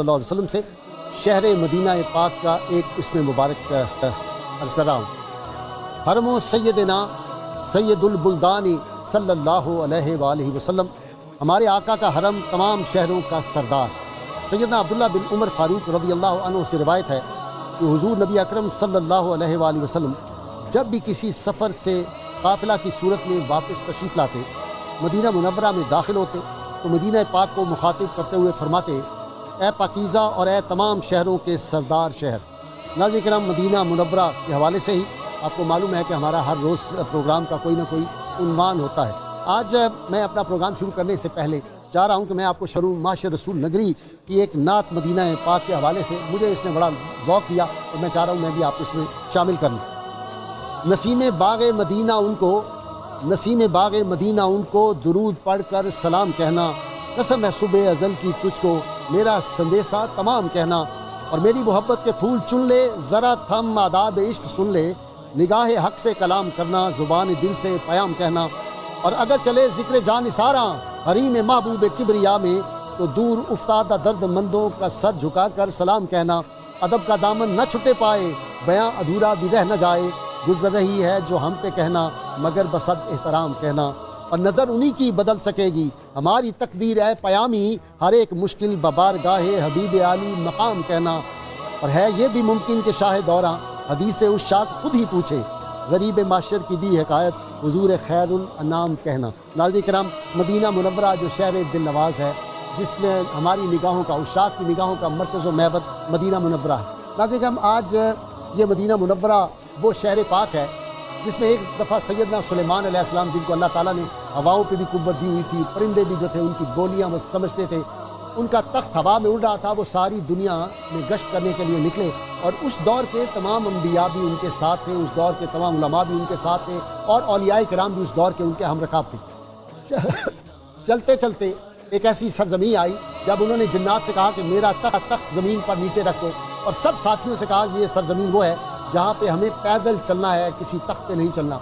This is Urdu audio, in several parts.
اللہ علیہ وسلم سے شہر مدینہ پاک کا ایک اسم مبارک عرض کر رہا ہوں۔ حرم و سیدنا سید البلدان صلی اللہ علیہ وآلہ وسلم، ہمارے آقا کا حرم تمام شہروں کا سردار۔ سیدنا عبداللہ بن عمر فاروق رضی اللہ عنہ سے روایت ہے کہ حضور نبی اکرم صلی اللہ علیہ وآلہ وسلم جب بھی کسی سفر سے قافلہ کی صورت میں واپس تشریف لاتے، مدینہ منورہ میں داخل ہوتے تو مدینہ پاک کو مخاطب کرتے ہوئے فرماتے: اے پاکیزہ اور اے تمام شہروں کے سردار شہر۔ ناظرین کرام، مدینہ منورہ کے حوالے سے ہی آپ کو معلوم ہے کہ ہمارا ہر روز پروگرام کا کوئی نہ کوئی عنوان ہوتا ہے۔ آج میں اپنا پروگرام شروع کرنے سے پہلے چاہ رہا ہوں کہ میں آپ کو شروع معاشر رسول نگری کی ایک نعت مدینہ پاک کے حوالے سے، مجھے اس نے بڑا ذوق کیا اور میں چاہ رہا ہوں میں بھی آپ کو اس میں شامل کروں۔ نسیم باغ مدینہ ان کو درود پڑھ کر سلام کہنا، قسم ہے صبح ازل کی تجھ کو میرا سندیسہ تمام کہنا، اور میری محبت کے پھول چن لے ذرا تھم آداب عشق سن لے، نگاہ حق سے کلام کرنا زبان دل سے پیام کہنا، اور اگر چلے ذکر جان نثاراں حریم محبوب کبریا میں تو دور افتادہ درد مندوں کا سر جھکا کر سلام کہنا، ادب کا دامن نہ چھٹے پائے بیاں ادھورا بھی رہ نہ جائے، گزر رہی ہے جو ہم پہ کہنا مگر بصد احترام کہنا، اور نظر انہی کی بدل سکے گی ہماری تقدیر ہے پیامی، ہر ایک مشکل ببارگاہ حبیب عالی مقام کہنا، اور ہے یہ بھی ممکن کہ شاہ دوراں حدیث عشاق خود ہی پوچھے، غریب معاشر کی بھی حکایت حضور خیر الانام کہنا۔ ناظرین کرام، مدینہ منورہ جو شہر دل نواز ہے، جس میں ہماری نگاہوں کا، عشاق کی نگاہوں کا مرکز و محور مدینہ منورہ ہے۔ ناظرین کرام، آج یہ مدینہ منورہ وہ شہر پاک ہے جس میں ایک دفعہ سیدنا سلیمان علیہ السلام، جن کو اللہ تعالیٰ نے ہواؤں پہ بھی قوت دی ہوئی تھی، پرندے بھی جو تھے ان کی بولیاں وہ سمجھتے تھے، ان کا تخت ہوا میں اڑ رہا تھا، وہ ساری دنیا میں گشت کرنے کے لیے نکلے، اور اس دور کے تمام انبیاء بھی ان کے ساتھ تھے، اس دور کے تمام علماء بھی ان کے ساتھ تھے، اور اولیاء کرام بھی اس دور کے ان کے ہم رکاب تھے۔ چلتے چلتے ایک ایسی سرزمین آئی جب انہوں نے جنات سے کہا کہ میرا تخت زمین پر نیچے رکھو، اور سب ساتھیوں سے کہا کہ یہ سرزمین وہ ہے جہاں پہ ہمیں پیدل چلنا ہے، کسی تخت پہ نہیں چلنا۔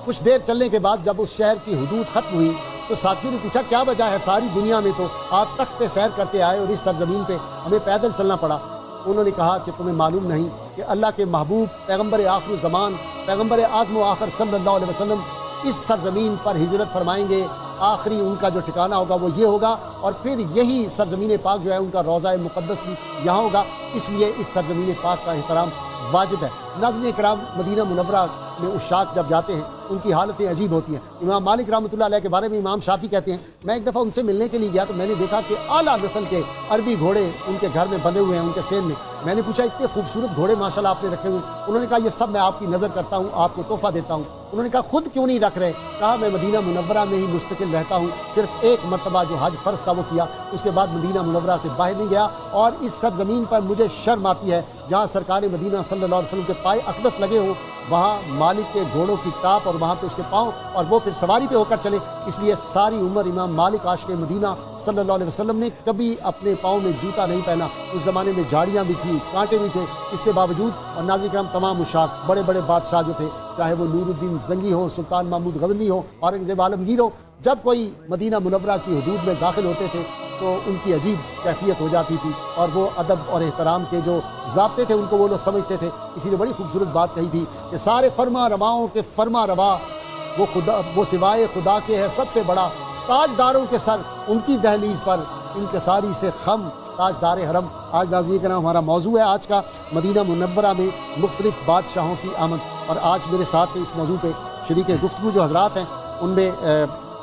کچھ دیر چلنے کے بعد جب اس شہر کی حدود ختم ہوئی تو ساتھیوں نے پوچھا کیا وجہ ہے، ساری دنیا میں تو آپ تخت پہ سیر کرتے آئے اور اس سرزمین پہ ہمیں پیدل چلنا پڑا۔ انہوں نے کہا کہ تمہیں معلوم نہیں کہ اللہ کے محبوب پیغمبر آخر الزمان، پیغمبر اعظم و آخر صلی اللہ علیہ وسلم اس سرزمین پر ہجرت فرمائیں گے، آخری ان کا جو ٹھکانہ ہوگا وہ یہ ہوگا، اور پھر یہی سرزمین پاک جو ہے ان کا روضہ مقدس بھی یہاں ہوگا، اس لیے اس سرزمین پاک کا احترام واجب ہے۔ ناظرین کرام، مدینہ منورہ میں عشاق جب جاتے ہیں ان کی حالتیں عجیب ہوتی ہیں۔ امام مالک رحمۃ اللہ علیہ کے بارے میں امام شافعی کہتے ہیں، میں ایک دفعہ ان سے ملنے کے لیے گیا تو میں نے دیکھا کہ اعلیٰ نسل کے عربی گھوڑے ان کے گھر میں بندھے ہوئے ہیں، ان کے سین میں۔ میں نے پوچھا اتنے خوبصورت گھوڑے ماشاءاللہ آپ نے رکھے ہوئے؟ انہوں نے کہا یہ سب میں آپ کی نظر کرتا ہوں، آپ کو تحفہ دیتا ہوں۔ انہوں نے کہا خود کیوں نہیں رکھ رہے؟ کہا میں مدینہ منورہ میں ہی مستقل رہتا ہوں، صرف ایک مرتبہ جو حج فرض تھا وہ کیا، اس کے بعد مدینہ منورہ سے باہر نہیں گیا، اور اس سرزمین پر مجھے شرم آتی ہے جہاں سرکار مدینہ صلی اللہ علیہ وسلم کے پائے اقدس لگے ہوں، وہاں مالک کے گھوڑوں کی ٹاپ اور وہاں پہ اس کے پاؤں، اور وہ پھر سواری پہ ہو کر چلے۔ اس لیے ساری عمر امام مالک عاشق مدینہ صلی اللہ علیہ وسلم نے کبھی اپنے پاؤں میں جوتا نہیں پہنا۔ اس زمانے میں جھاڑیاں بھی تھیں، کانٹے بھی تھے، اس کے باوجود۔ اور ناظرین کرام، تمام عشاق، بڑے بڑے بادشاہ جو تھے، چاہے وہ نور الدین زنگی ہو، سلطان محمود غزنوی ہو، اورنگزیب عالمگیر ہو، جب کوئی مدینہ منورہ کی حدود میں داخل ہوتے تھے تو ان کی عجیب کیفیت ہو جاتی تھی، اور وہ ادب اور احترام کے جو ضابطے تھے ان کو وہ لوگ سمجھتے تھے۔ اسی لیے بڑی خوبصورت بات کہی تھی کہ سارے فرما رواؤں کے فرما روا وہ سوائے خدا کے ہے سب سے بڑا، تاجداروں کے سر ان کی دہلیز پر انکساری سے خم، تاجدار حرم۔ آج ناظرین کرام، ہمارا موضوع ہے آج کا مدینہ منورہ میں مختلف بادشاہوں کی آمد، اور آج میرے ساتھ اس موضوع پہ شریک گفتگو جو حضرات ہیں ان میں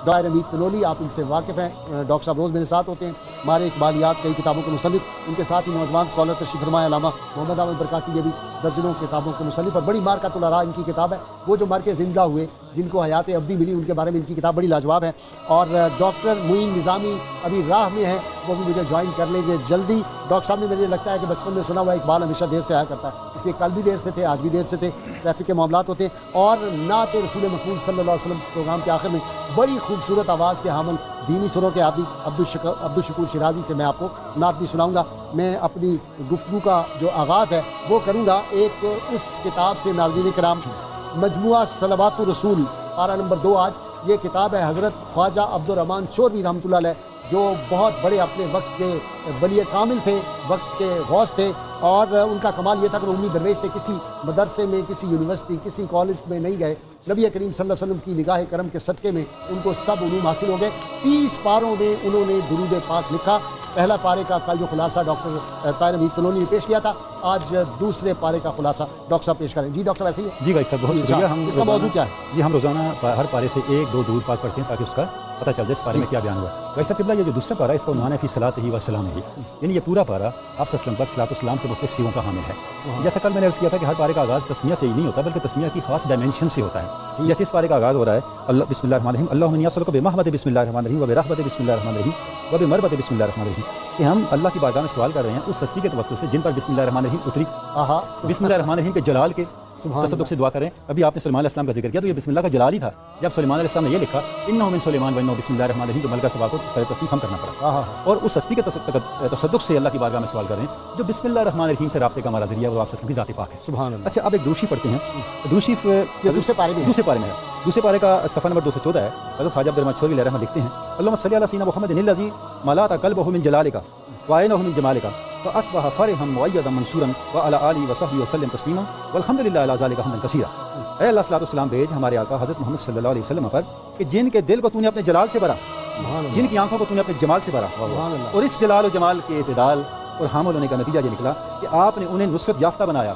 ڈاکٹر امید تنولی، آپ ان سے واقف ہیں، ڈاکٹر صاحب روز میرے ساتھ ہوتے ہیں، ہمارے اقبالیات کئی کتابوں کے مصنف، ان کے ساتھ ہی نوجوان اسکالر تشریف فرمائے علامہ محمد احمد برکاتی، یہ بھی درجنوں کتابوں کے مصنف، اور بڑی مارکۃ الآراء ان کی کتاب ہے، وہ جو مر کے زندہ ہوئے جن کو حیات ابدی ملی ان کے بارے میں ان کی کتاب بڑی لاجواب ہے۔ اور ڈاکٹر معین نظامی ابھی راہ میں ہیں، وہ بھی مجھے جوائن کر لیں گے جلدی۔ ڈاکٹر صاحب نے مجھے لگتا ہے کہ بچپن میں سنا ہوا اقبال ہمیشہ دیر سے آیا کرتا ہے، اس لیے کل بھی دیر سے تھے، آج بھی دیر سے تھے، ٹریفک کے معاملات ہوتے ہیں۔ اور نعت رسول مقبول صلی اللہ علیہ وسلم پروگرام کے آخر میں بڑی خوبصورت آواز کے حامل دینی سروں کے عابد عبدالشکور شیرازی سے میں آپ کو نعت بھی سناؤں گا۔ میں اپنی گفتگو کا جو آغاز ہے وہ کروں گا ایک اس کتاب سے ناظرین کرام، مجموعہ صلوات الرسول، پارہ نمبر 2 آج یہ کتاب ہے حضرت خواجہ عبد الرحمن شوروی رحمۃ اللہ علیہ جو بہت بڑے اپنے وقت کے ولی کامل تھے، وقت کے غوث تھے، اور ان کا کمال یہ تھا کہ وہ امی درویش تھے، کسی مدرسے میں، کسی یونیورسٹی، کسی کالج میں نہیں گئے، نبی کریم صلی اللہ علیہ وسلم کی نگاہ کرم کے صدقے میں ان کو سب علوم حاصل ہو گئے۔ 30 پاروں میں انہوں نے درود پاک لکھا۔ پہلا پارے کا کل جو خلاصہ ڈاکٹر طاہر حمید کلونی نے پیش کیا تھا، آج دوسرے پارے کا خلاصہ ڈاکٹر صاحب پیش کریں۔ جی ڈاکٹر صاحب ایسے ہی ہے؟ جی بھائی صاحب بہت شکریہ۔ ہم اس کا موضوع کیا ہے؟ جی ہم روزانہ ہر پارے سے 1-2 درود پاک پڑھتے ہیں تاکہ اس کا پتہ چل جائے اس پارے میں کیا بیان ہوا ہے۔ بھائی صاحب قبلہ یہ جو دوسرا پارہ ہے اس کا عنوان ہے فی صلاتہ و سلامہ، یعنی یہ پورا پارہ آپ صلی اللہ علیہ وسلم پر صلاۃ و سلام کے مختلف صیغوں کا حامل ہے۔ جیسا کل میں نے عرض کیا تھا کہ ہر پارے کا آغاز تسمیہ سے ہی نہیں ہوتا بلکہ تسمیہ کی خاص ڈائمینشن سے ہوتا ہے۔ جیسے اس پارے کا آغاز ہو رہا ہے اللہ بسم اللہ الرحمن الرحیم، اللہم انی اسألک بمحمد بسم اللہ الرحمن الرحیم وبرحمت بسم اللہ الرحمن الرحیم وبمربت بسم اللہ الرحمن الرحیم، کہ ہم اللہ کی بارگاہ میں سوال کر رہے ہیں اس ہستی کے توسط سے جن پر بسم اللہ الرحمن الرحیم اتری، بسم اللہ الرحمن الرحیم کے جلال کے تصدق سے دعا کریں۔ ابھی آپ نے سلیمان علیہ السلام کا ذکر کیا تو یہ بسم اللہ کا جلال ہی تھا۔ جب سلیمان علیہ السلام نے یہ لکھا انہ من سلیمان و انہ بسم اللہ الرحمن الرحیم، تو ملکہ سبا کو سر تسلیم ہم کرنا پڑا، اور اس ہستی کے تصدق سے اللہ کی بارگاہ میں سوال کر رہے ہیں جو بسم اللہ الرحمن الرحیم سے رابطے کا ہمارا ذریعہ وہ آپ صلی اللہ علیہ وسلم کی ذات پاک ہے۔ سبحان اللہ۔ اچھا اب ایک دروشی پڑھتے ہیں۔ دروشی دوسرے پارے میں ہے، دوسرے پارے کا صفحہ نمبر 214 ہے۔ حضرت خواجہ عبد الرحمن چھوری علیہ رحمۃ لکھتے ہیں اللہم صلی علی سیدنا محمد الذی ملأت قلبہ من جلالک وعینہ من جمالک فاصبح فرحا مؤیدا منصورا وعلی آلہ وصحبہ وسلم تسلیما والحمد للہ علی ذلک حمدا کثیرا۔ اے اللہ صلاۃ والسلام بھیج ہمارے آقا حضرت محمد صلی اللہ علیہ وسلم پر کہ جن کے دل کو تو نے اپنے جلال سے بھرا، جن کی آنکھوں کو تو نے اپنے جمال سے بھرا، اور اس جلال و جمال کے اعتدال اور حامل ہونے کا نتیجہ یہ نکلا کہ آپ نے انہیں نصرت یافتہ بنایا،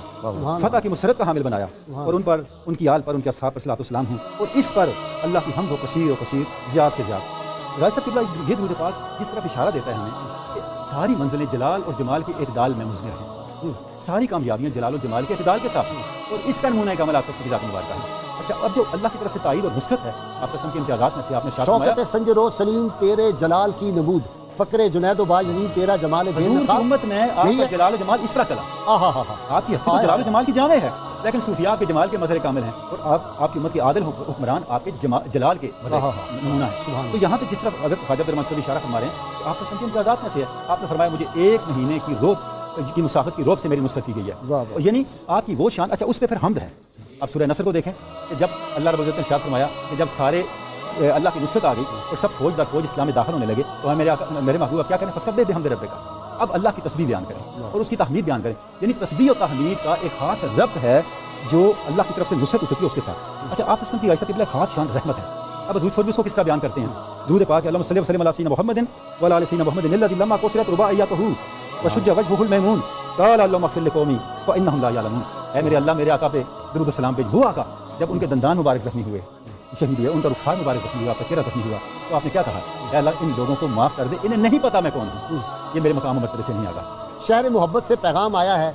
فتح کی مسرت کا حامل بنایا، اور ان پر، ان کی آل پر، ان کے اصحاب پر صلاۃ والسلام ہوں، اور اس پر اللہ کی حمد و کثیر زیادہ سے زیادہ۔ غازی صاحب قبلہ یہ درود پاک جس طرف اشارہ دیتا ہے ہمیں کہ ساری منزلیں جلال اور جمال کے اعتدال میں مضمر ہیں، ساری کامیابیاں جلال و جمال کے اعتدال کے ساتھ ہیں، اور اس کا نمونہ عمل آپ کی ذات مبارکہ ہے۔ اچھا اب جو اللہ کی طرف سے تائید اور نصرت ہے آپ صلی اللہ علیہ وسلم کے امتیازات میں سے آپ نے شاہ فرمایا شوکت سنجر و سلیم تیرے جلال کی نمود، فقر جنید و باجدید تیرا جمال بے حضور کی نقاب۔ امت میں آپ کا جلال و جمال اس طرح چلا، آپ کی ہستی تو جلال و جمال کی جامع ہے لیکن صوفیاء کے جمال کے مظہر کامل ہیں، اور آپ کی امت کے عادل حکمران آپ کے جلال کے مظہر نمونہ ہے۔ تو یہاں پہ جس طرح حضرت خواجہ عبد الرحمن چھوری اشارہ فرما رہے ہیں کہ آپ صلی اللہ علیہ وسلم کے امتیازات میں سے ہے، آپ نے فرمایا مجھے 1 مہینے کی روب کی مسافت کی روب سے میری نصرت کی گئی ہے، یعنی آپ کی وہ شان۔ اچھا اس پہ پھر حمد ہے۔ اب سورہ نصر کو دیکھیں کہ جب اللہ رب العزت نے ارشاد فرمایا کہ جب سارے اللہ کی نصرت آ گئی اور سب فوج در فوج اسلام میں داخل ہونے لگے تو ہمیں میرے محبوب کیا کریں، فسبح بحمد ربک، اب اللہ کی تسبیح بیان کریں اور اس کی تحمید بیان کریں، یعنی تسبیح اور تحمید کا ایک خاص ربط ہے جو اللہ کی طرف سے نصرت اترتی ہے اس کے ساتھ۔ اچھا آپ وسلم کی عائشہ قبلہ خاص شان رحمت ہے۔ اب درود شریف کو کس طرح بیان کرتے ہیں؟ درود پاک اللہم صلی وسلم علی سیدنا محمد وعلی آل سیدنا محمد الذی لما کسرت رباعیتہ وشج وجهه الميمون قال اللهم اغفر لقومي فانهم لا يعلمون۔ اے میرے اللہ میرے آقا پہ درود و سلام بھیج، وہ آقا جب ان کے دندان مبارک زخمی ہوئے، شہید ہوئے، ان کا رخسار مبارک زخمی ہوا، آپ کا چہرہ زخمی ہوا، تو آپ نے کیا کہا؟ اے اللہ ان لوگوں کو معاف کر دے، انہیں نہیں پتا میں کون ہوں، یہ میرے مقام و مرتبے سے نہیں آگا۔ شہر محبت سے پیغام آیا ہے،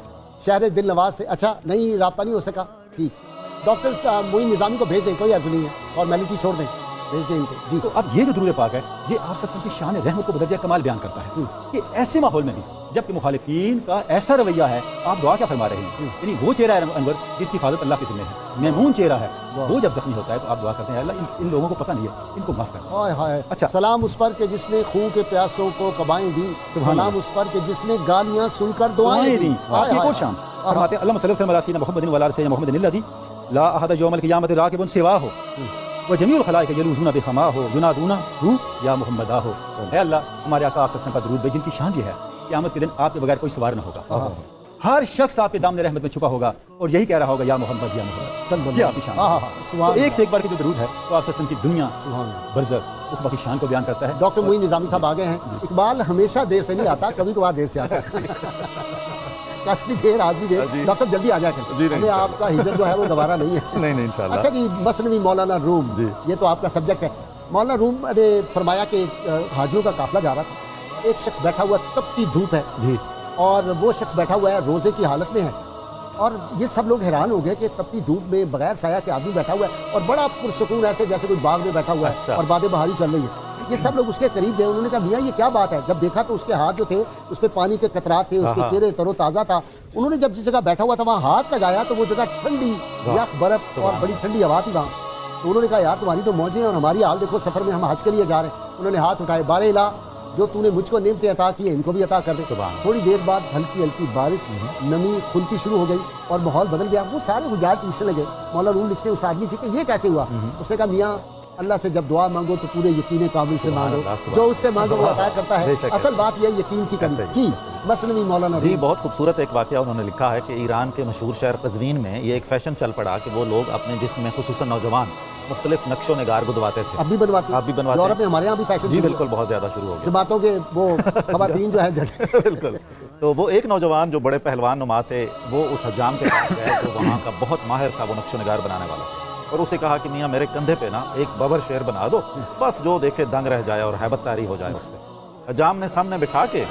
شہر دل نواز سے۔ اچھا نہیں رابطہ نہیں ہو سکا، ٹھیک، ڈاکٹر معین نظامی کو بھیج دیں، کوئی عرض نہیں ہے، اور میلٹی چھوڑ دیں، بھیج دیں ان کو۔ جی تو اب یہ جو درود پاک ہے یہ آپ صلی اللہ علیہ وسلم کی شان رحمت کو بدرجہ کمال بیان کرتا ہے کہ ایسے ماحول میں بھی جبکہ مخالفین کا ایسا رویہ ہے، آپ دعا کیا فرما رہے ہیں؟ یعنی وہ چہرہ ہے انور جس کی حفاظت اللہ کے ذمہ ہے، میمون چہرہ ہے، وہ جب زخمی ہوتا ہے تو آپ دعا کرتے ہیں اللہ ان لوگوں کو پتہ نہیں ہے، ان کو معاف کر۔ ہائے ہائے، اچھا سلام اس پر کہ جس نے خون کے پیاسوں کو قبائیں دی، سلام اس پر کہ جس نے گالیاں سن کر دعائیں دی۔ آپ یہ کو شان فرماتے ہیں اللہم صلی وسلم علی سیدنا محمد وعلی آل سیدنا محمد الذی لا احد یوم القیامت راکب سواہ وجمیع الخلائق یلوذون بحماہ ینادونہ یا محمد آہ۔ اے اللہ ہمارے آقا آپ کا درود بھیج جن کی شان یہ ہے قیامت کے دن آپ کے بغیر کوئی سوار نہ ہوگا، ہر شخص آپ کے دامن رحمت میں چھپا ہوگا اور یہی کہہ رہا ہوگا یا محمد یا محمد، یہ آپ کی شان۔ تو ایک سے ایک بار کی جو درود ہے تو آپ وسلم کی دنیا برزخ عقبہ کی شان کو بیان کرتا ہے۔ ڈاکٹر معین نظامی صاحب آ گئے ہیں۔ اقبال ہمیشہ دیر سے نہیں آتا، کبھی کبھار دیر سے آتا ہے، کافی دیر آج بھی دیر۔ ڈاکٹر صاحب جلدی آ جائے کریں، ہمیں آپ کا ہجرت جو ہے وہ دوبارہ نہیں ہے۔ نہیں انشاءاللہ۔ اچھا جی، مثنوی مولانا روم، یہ تو آپ کا سبجیکٹ ہے۔ مولانا روم نے فرمایا کہ حاجیوں کا قافلہ جا رہا تھا، ایک شخص بیٹھا ہوا، تپتی دھوپ ہے اور وہ شخص بیٹھا ہوا ہے روزے کی حالت میں ہے، اور یہ سب لوگ حیران ہو گئے کہ تپتی دھوپ میں بغیر سایہ کے آدمی بیٹھا ہوا ہے اور بڑا پرسکون ایسے جیسے کوئی باغ میں بیٹھا ہوا ہے اور باد بہاری چل رہی ہے۔ یہ سب لوگ اس کے قریب گئے، انہوں نے کہا میاں یہ کیا بات ہے؟ جب دیکھا تو اس کے ہاتھ جو تھے اس پہ پانی کے قطرات تھے، اس کے چہرے تر و تازہ تھا۔ انہوں نے جب جس جگہ بیٹھا ہوا تھا وہاں ہاتھ لگایا تو وہ جگہ ٹھنڈی یخ برف اور بڑی ٹھنڈی ہوا تھی وہاں۔ تو انہوں نے کہا یار تمہاری تو موجیں ہیں اور ہماری حال دیکھو، سفر میں ہم حج کے لیے جا رہے ہیں۔ انہوں نے ہاتھ اٹھائے، بارے الہ جو تو نے مجھ کو نعمتیں عطا کی ہیں ان کو بھی عطا کر دے۔ تھوڑی دیر بعد ہلکی ہلکی بارش، نمی کھلتی شروع ہو گئی اور ماحول بدل گیا۔ وہ سارے حجاج پوچھنے لگے، مولانا روم لکھتے ہیں اس آدمی سے کہ یہ کیسے ہوا؟ اس نے کہا میاں اللہ سے جب دعا مانگو تو پورے یقین کامل سے مانگو، اللہ، جو اس سے مانگو وہ عطا کرتا ہے، بے شک، اصل بات یہ یقین کی کمی۔ جی مثنوی مولانا جی بہت خوبصورت ایک واقعہ انہوں نے لکھا ہے کہ ایران کے مشہور شہر قزوین میں یہ ایک فیشن چل پڑا کہ وہ لوگ اپنے جسم میں خصوصاً نوجوان مختلف نقش و نگار بدواتے تھے، اب بھی بنواتے اب بھی بنواتے یورپ میں، ہمارے یہاں بھی فیشن جی بالکل بہت زیادہ شروع ہو گیا، جماعتوں کے وہ خواتین جو ہے بالکل۔ تو وہ ایک نوجوان جو بڑے پہلوان نما تھے وہ اس حجام کے پاس گئے جو وہاں کا بہت ماہر تھا، وہ نقش و نگار بنانے والا، اور اسے کہا کہ میاں میرے کندھے پہ نا ایک ببر شیر بنا دو، بس جو دیکھے دنگ رہ جائے اور ہیبت طاری ہو جائے اس پہ۔ حجام نے سامنے بٹھا کے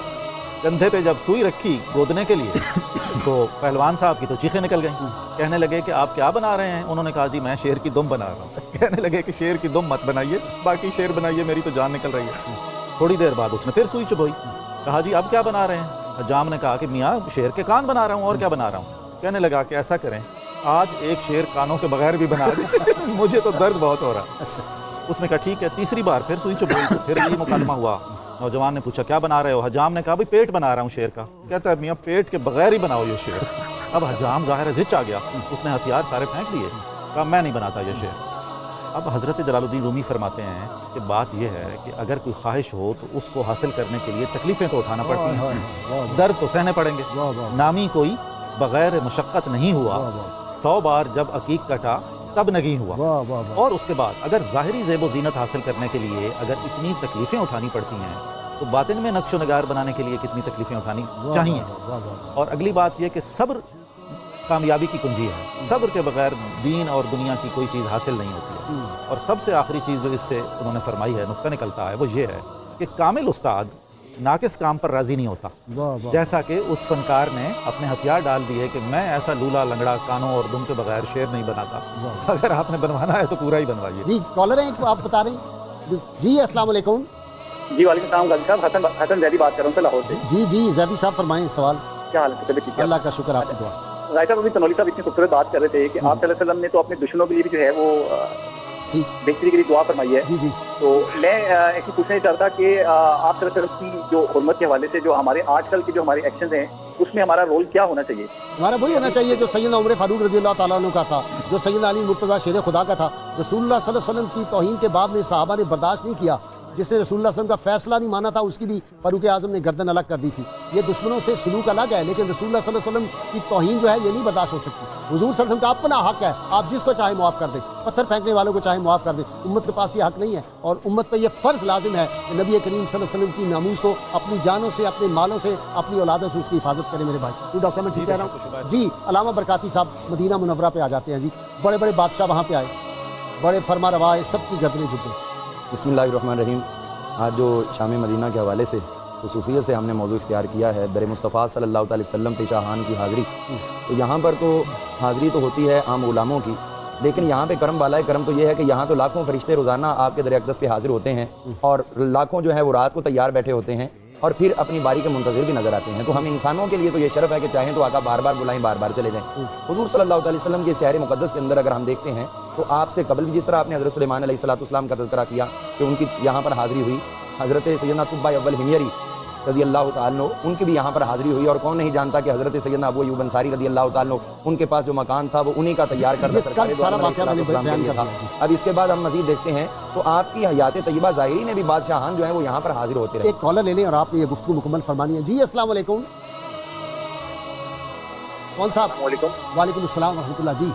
کندھے پہ جب سوئی رکھی گودنے کے لیے تو پہلوان صاحب کی تو چیخیں نکل گئیں، کہنے لگے کہ آپ کیا بنا رہے ہیں؟ انہوں نے کہا جی میں شیر کی دم بنا رہا ہوں۔ کہنے لگے کہ شیر کی دم مت بنائیے، باقی شیر بنائیے، میری تو جان نکل رہی ہے۔ تھوڑی دیر بعد اس نے پھر سوئی چبھوئی، کہا جی اب کیا بنا رہے ہیں؟ حجام نے کہا کہ میاں شیر کے کان بنا رہا ہوں، اور کیا بنا رہا ہوں؟ کہنے لگا کہ ایسا کریں آج ایک شیر کانوں کے بغیر بھی بنا دیں، مجھے تو درد بہت ہو رہا ہے۔ اس نے کہا ٹھیک ہے، تیسری بار پھر سوئی چبھوئی تو پھر یہ مکالمہ ہوا۔ نوجوان نے پوچھا کیا بنا رہے ہو؟ حجام نے کہا بھئی پیٹ بنا رہا ہوں شیر کا۔ کہتا ہے میاں پیٹ کے بغیر ہی بناؤ یہ شیر۔ اب حجام ظاہر ہے زچ آ گیا، اس نے ہتھیار سارے پھینک دیے، کہا میں نہیں بناتا یہ شیر۔ اب حضرت جلال الدین رومی فرماتے ہیں کہ بات یہ ہے کہ اگر کوئی خواہش ہو تو اس کو حاصل کرنے کے لیے تکلیفیں تو اٹھانا پڑتی ہیں، درد تو سہنے پڑیں گے۔ نامی کوئی بغیر مشقت نہیں ہوا، 100 بار جب عقیق کٹا تب نہیں ہوا۔ اور اس کے بعد اگر ظاہری زیب و زینت حاصل کرنے کے لیے اگر اتنی تکلیفیں اٹھانی پڑتی ہیں تو باطن میں نقش و نگار بنانے کے لیے کتنی تکلیفیں اٹھانی چاہیے۔ اور اگلی بات یہ کہ صبر کامیابی کی کنجی ہے، صبر کے بغیر دین اور دنیا کی کوئی چیز حاصل نہیں ہوتی ہے۔ اور سب سے آخری چیز جو اس سے انہوں نے فرمائی ہے، نقطہ نکلتا ہے، وہ یہ ہے کہ کامل استاد ناقص کام پر راضی نہیں ہوتا، جیسا کہ اس فنکار نے اپنے ہتھیار ڈال دیے کہ میں ایسا لولا لنگڑا کانوں اور دم کے بغیر شیر نہیں بناتا، اگر آپ نے بنوانا ہے تو پورا ہی بنوائیے۔ جی کالر ہیں آپ بتا رہے ہیں؟ جی السلام علیکم۔ جی وعلیکم السلام غازی صاحب، حسن زیدی بات کر رہا ہوں لاہور سے۔ جی جی زیدی صاحب فرمائیں سوال۔ کیا حال ہے؟ ٹھیک ہے اللہ کا شکر، آپ کی دعا۔ غازی صاحب ابھی تنولی صاحب اتنی خوبصورت بات کر رہے تھے کہ آپ صلی اللہ علیہ وسلم نے تو اپنے دشمنوں کے لیے بھی جو ہے وہ بہتری کے لیے دعا فرمائی ہے۔ جی جی تو میں ایسی پوچھنا چاہتا کہ آپ صلی اللہ علیہ وسلم کی جو حرمت کے حوالے سے جو ہمارے آج کل کے جو ہمارے ایکشنز ہیں اس میں ہمارا رول کیا ہونا چاہیے؟ ہمارا وہی ہونا چاہیے جو سیدنا عمر فاروق رضی اللہ تعالیٰ عنہ کا تھا، جو سیدنا علی مرتضیٰ شیر خدا کا تھا۔ رسول اللہ صلی اللہ علیہ وسلم کی توہین کے باب میں صحابہ نے برداشت نہیں کیا، جس نے رسول اللہ صلی اللہ علیہ وسلم کا فیصلہ نہیں مانا تھا اس کی بھی فاروق اعظم نے گردن الگ کر دی تھی۔ یہ دشمنوں سے سلوک الگ ہے، لیکن رسول اللہ صلی اللہ علیہ وسلم کی توہین جو ہے یہ نہیں برداشت ہو سکتی۔ حضور صلی اللہ علیہ وسلم کا اپنا حق ہے، آپ جس کو چاہے معاف کر دیں، پتھر پھینکنے والوں کو چاہے معاف کر دیں، امت کے پاس یہ حق نہیں ہے۔ اور امت پہ یہ فرض لازم ہے کہ نبی کریم صلی اللہ علیہ وسلم کی ناموس کو اپنی جانوں سے، اپنے مالوں سے، اپنی اولادوں سے اس کی حفاظت کریں۔ میرے بھائی ڈاکٹر صاحب میں ٹھیک کہہ رہا ہوں؟ جی علامہ برکاتی صاحب مدینہ منورہ پہ آ جاتے ہیں۔ جی بڑے بڑے بادشاہ وہاں پہ آئے، بڑے فرما روائے، سب کی گردنیں جھک گئیں۔ بسم اللہ الرحمن الرحیم۔ آج جو شام مدینہ کے حوالے سے خصوصیت سے ہم نے موضوع اختیار کیا ہے در مصطفیٰ صلی اللہ تعالی وسلم پہ شاہان کی حاضری، تو یہاں پر تو حاضری تو ہوتی ہے عام غلاموں کی، لیکن یہاں پہ کرم بالائے کرم تو یہ ہے کہ یہاں تو لاکھوں فرشتے روزانہ آپ کے در اقدس پہ حاضر ہوتے ہیں، اور لاکھوں جو ہے وہ رات کو تیار بیٹھے ہوتے ہیں اور پھر اپنی باری کے منتظر بھی نظر آتے ہیں۔ تو ہم انسانوں کے لیے تو یہ شرف ہے کہ چاہیں تو آقا بار بار بلائیں، بار بار چلے جائیں۔ حضور صلی اللہ علیہ وسلم کے شہر مقدس کے اندر اگر ہم دیکھتے ہیں تو آپ سے قبل بھی جس طرح آپ نے حضرت سلیمان علیہ السلام کا تذکرہ کیا کہ ان کی یہاں پر حاضری ہوئی، حضرت سیدنا طبع اول ہمیری رضی اللہ تعالیٰ عنہ ان کی بھی یہاں پر حاضری ہوئی، اور کون نہیں جانتا کہ حضرت سیدنا ابو ایوب انصاری رضی اللہ تعالیٰ عنہ ان کے پاس جو مکان تھا وہ انہی کا تیار کردہ سرکار دو عالم علیہ السلام کے لیے تھا۔ اب اس کے بعد ہم مزید دیکھتے ہیں تو آپ کی حیات طیبہ ظاہری میں بھی بادشاہان جو ہیں وہ یہاں پر حاضر ہوتے رہے۔ ایک کالر لے لیں اور آپ نے یہ گفتگو مکمل فرمانی ہے۔ جی السلام علیکم۔ کون صاحب؟ السلام علیکم۔ وعلیکم السلام ورحمۃ اللہ۔ جی